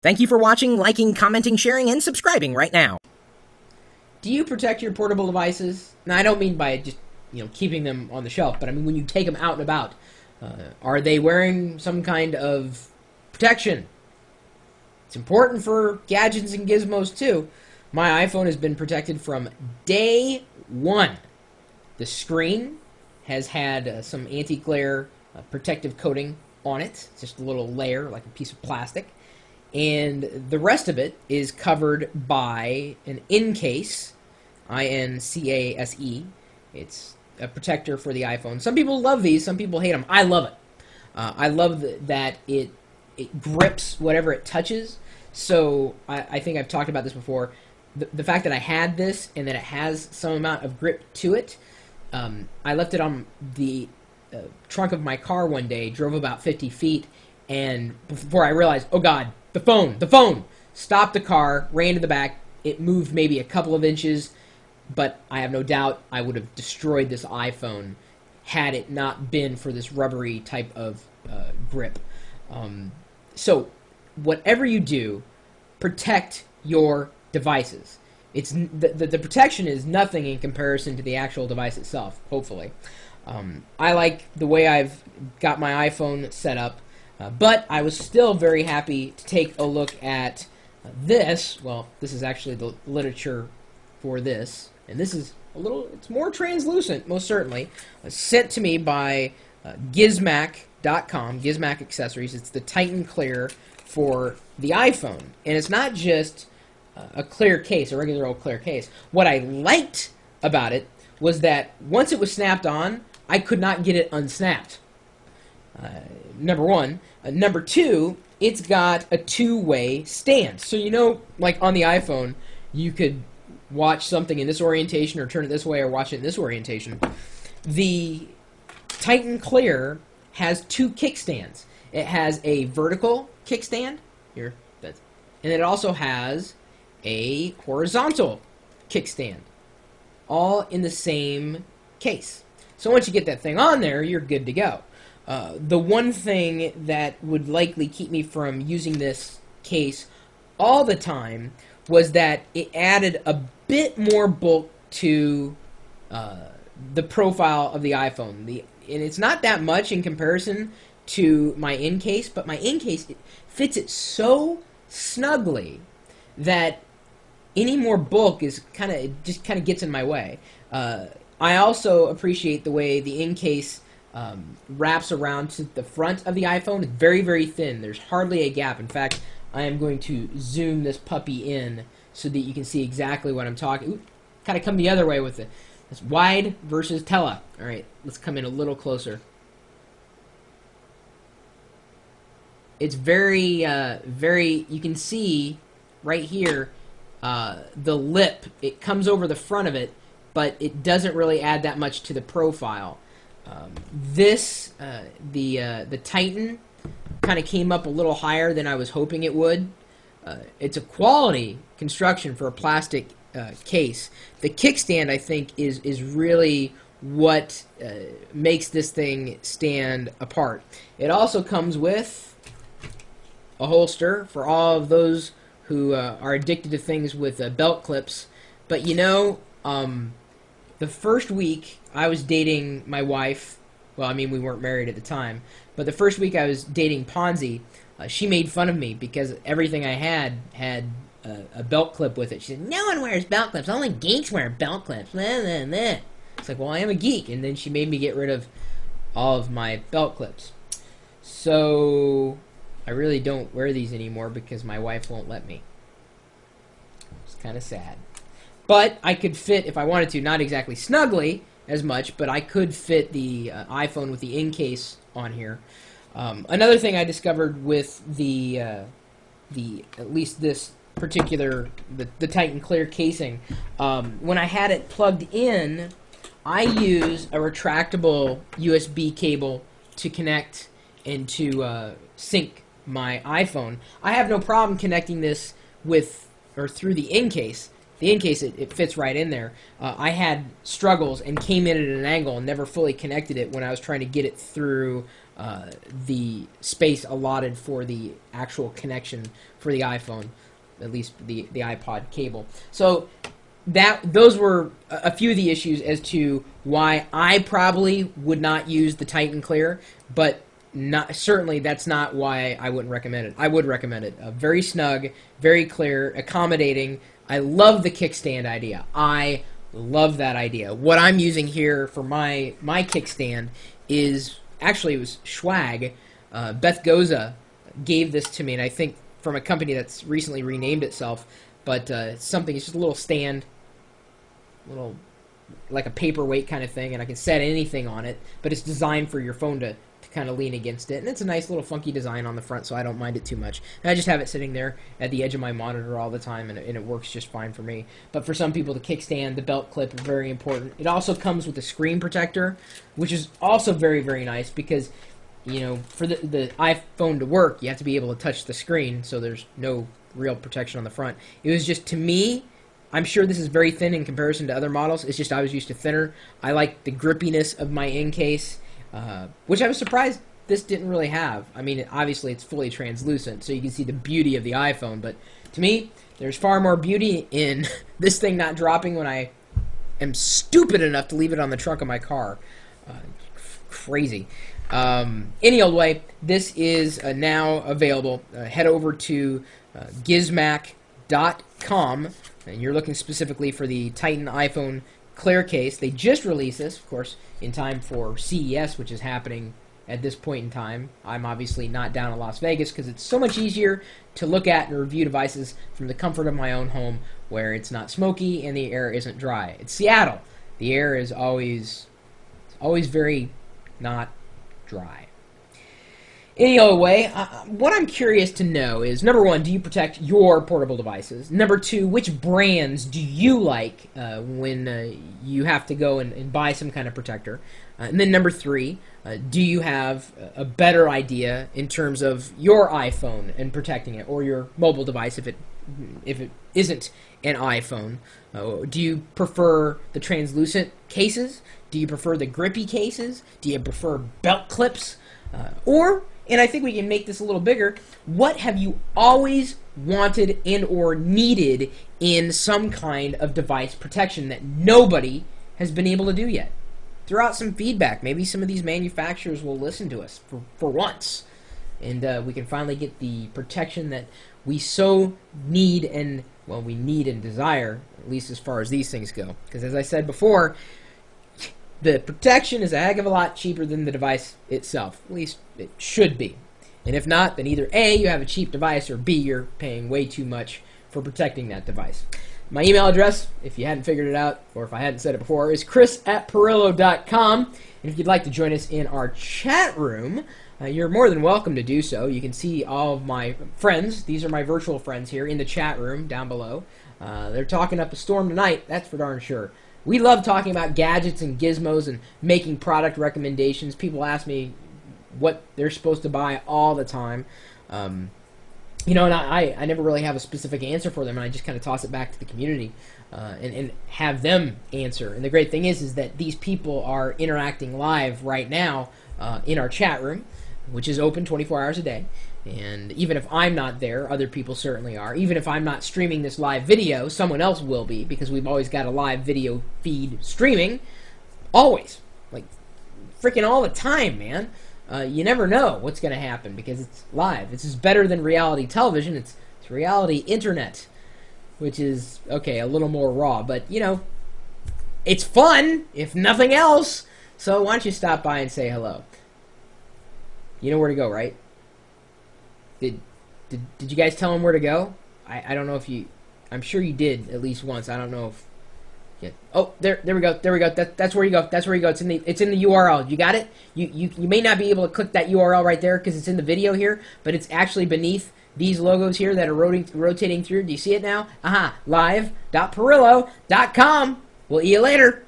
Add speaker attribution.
Speaker 1: Thank you for watching, liking, commenting, sharing, and subscribing right now.
Speaker 2: Do you protect your portable devices? Now, I don't mean by just, keeping them on the shelf, but I mean when you take them out and about. Are they wearing some kind of protection? It's important for gadgets and gizmos, too. My iPhone has been protected from day one. The screen has had some anti-glare protective coating on it. It's just a little layer, like a piece of plastic. And the rest of it is covered by an in-case, I-N-C-A-S-E. It's a protector for the iPhone. Some people love these, some people hate them. I love it. I love that it grips whatever it touches. So I think I've talked about this before. The fact that I had this and that it has some amount of grip to it, I left it on the trunk of my car one day, drove about 50 feet, and before I realized, oh God, the phone! Stopped the car, ran to the back. It moved maybe a couple of inches, but I have no doubt I would have destroyed this iPhone had it not been for this rubbery type of grip. So, whatever you do, protect your devices. It's the protection is nothing in comparison to the actual device itself, hopefully. I like the way I've got my iPhone set up, but I was still very happy to take a look at this. Well, this is actually the literature for this, and this is it's more translucent, most certainly. Sent to me by Gizmac.com, Gizmac Accessories. It's the Titan Clear for the iPhone, and it's not just a clear case, a regular old clear case. What I liked about it was that once it was snapped on, I could not get it unsnapped. Number one. Number two, it's got a two-way stand. So, like on the iPhone, you could watch something in this orientation or turn it this way or watch it in this orientation. The Titan Clear has two kickstands. It has a vertical kickstand, here, and it also has a horizontal kickstand, all in the same case. So once you get that thing on there, you're good to go. The one thing that would likely keep me from using this case all the time was that it added a bit more bulk to the profile of the iPhone. And it's not that much in comparison to my in-case, but my in-case fits it so snugly that any more bulk is just kind of gets in my way. I also appreciate the way the in-case wraps around to the front of the iPhone. It's very, very thin. There's hardly a gap. In fact, I am going to zoom this puppy in so that you can see exactly what I'm talking. Ooh, kind of come the other way with it. It's wide versus tele. All right, let's come in a little closer. It's very, you can see right here the lip. It comes over the front of it, but it doesn't really add that much to the profile. The Titan kind of came up a little higher than I was hoping it would. It's a quality construction for a plastic case. The kickstand, I think, is really what makes this thing stand apart. It also comes with a holster for all of those who are addicted to things with belt clips. But the first week I was dating my wife, well, I mean, we weren't married at the time, but the first week I was dating Ponzi, she made fun of me because everything I had a belt clip with it. She said, no one wears belt clips. Only geeks wear belt clips. Blah, blah, blah. It's like, well, I am a geek. And then she made me get rid of all of my belt clips. So I really don't wear these anymore because my wife won't let me. It's kind of sad. But I could fit, if I wanted to, not exactly snugly as much, but I could fit the iPhone with the in-case on here. Another thing I discovered with the at least this particular, the Titan Clear casing, when I had it plugged in, I use a retractable USB cable to connect and to sync my iPhone. I have no problem connecting this with or through the in-case. The in-case, it fits right in there. I had struggles and came in at an angle and never fully connected it when I was trying to get it through the space allotted for the actual connection for the iPhone, at least the iPod cable. So those were a few of the issues as to why I probably would not use the Titan Clear, but certainly that's not why I wouldn't recommend it. I would recommend it. Very snug, very clear, accommodating. I love the kickstand idea. I love that idea. What I'm using here for my kickstand is, actually, it was Schwag. Beth Goza gave this to me, and I think from a company that's recently renamed itself, but it's just a little stand, like a paperweight kind of thing, and I can set anything on it, but it's designed for your phone to kind of lean against it, and it's a nice little funky design on the front, so I don't mind it too much. And I just have it sitting there at the edge of my monitor all the time, and it works just fine for me. But for some people, the kickstand, the belt clip are very important. It also comes with a screen protector, which is also very, very nice, because, you know, for the iPhone to work, you have to be able to touch the screen, so there's no real protection on the front. It was just, to me, I'm sure this is very thin in comparison to other models. It's just I was used to thinner. I like the grippiness of my in-case, which I was surprised this didn't really have. I mean, obviously it's fully translucent, so you can see the beauty of the iPhone, but to me, there's far more beauty in this thing not dropping when I am stupid enough to leave it on the trunk of my car. Crazy. Any old way, this is now available. Head over to gizmac.com, and you're looking specifically for the Titan iPhone Clear case. They just released this, of course, in time for CES, which is happening at this point in time. I'm obviously not down in Las Vegas because it's so much easier to look at and review devices from the comfort of my own home, where it's not smoky and the air isn't dry. It's Seattle. The air is always very not dry. Any other way, what I'm curious to know is, number one, do you protect your portable devices? Number two, which brands do you like when you have to go and buy some kind of protector? And then number three, do you have a better idea in terms of your iPhone and protecting it, or your mobile device if it isn't an iPhone? Do you prefer the translucent cases? Do you prefer the grippy cases? Do you prefer belt clips? And I think we can make this a little bigger, what have you always wanted and or needed in some kind of device protection that nobody has been able to do yet? Throw out some feedback. Maybe some of these manufacturers will listen to us for once, and we can finally get the protection that we so need and desire, at least as far as these things go. Because as I said before, the protection is a heck of a lot cheaper than the device itself. At least it should be. And if not, then either A, you have a cheap device, or B, you're paying way too much for protecting that device. My email address, if you hadn't figured it out, or if I hadn't said it before, is chris@pirillo.com. And if you'd like to join us in our chat room, you're more than welcome to do so. You can see all of my friends. These are my virtual friends here in the chat room down below. They're talking up a storm tonight, that's for darn sure. We love talking about gadgets and gizmos and making product recommendations. People ask me what they're supposed to buy all the time. You know, and I never really have a specific answer for them, and I just kind of toss it back to the community and have them answer. And the great thing is that these people are interacting live right now in our chat room, which is open 24 hours a day. And even if I'm not there, other people certainly are. Even if I'm not streaming this live video, someone else will be, because we've always got a live video feed streaming. Always. Like, freaking all the time, man. You never know what's going to happen because it's live. This is better than reality television. It's reality internet, which is, okay, a little more raw. But, you know, it's fun, if nothing else. So why don't you stop by and say hello? You know where to go, right? Did you guys tell him where to go? I don't know if you... I'm sure you did at least once. I don't know if... Yeah. Oh, there we go. There we go. That's where you go. That's where you go. It's in the URL. You got it? You may not be able to click that URL right there because it's in the video here, but it's actually beneath these logos here that are rotating through. Do you see it now? Aha. Live.pirillo.com. We'll see you later.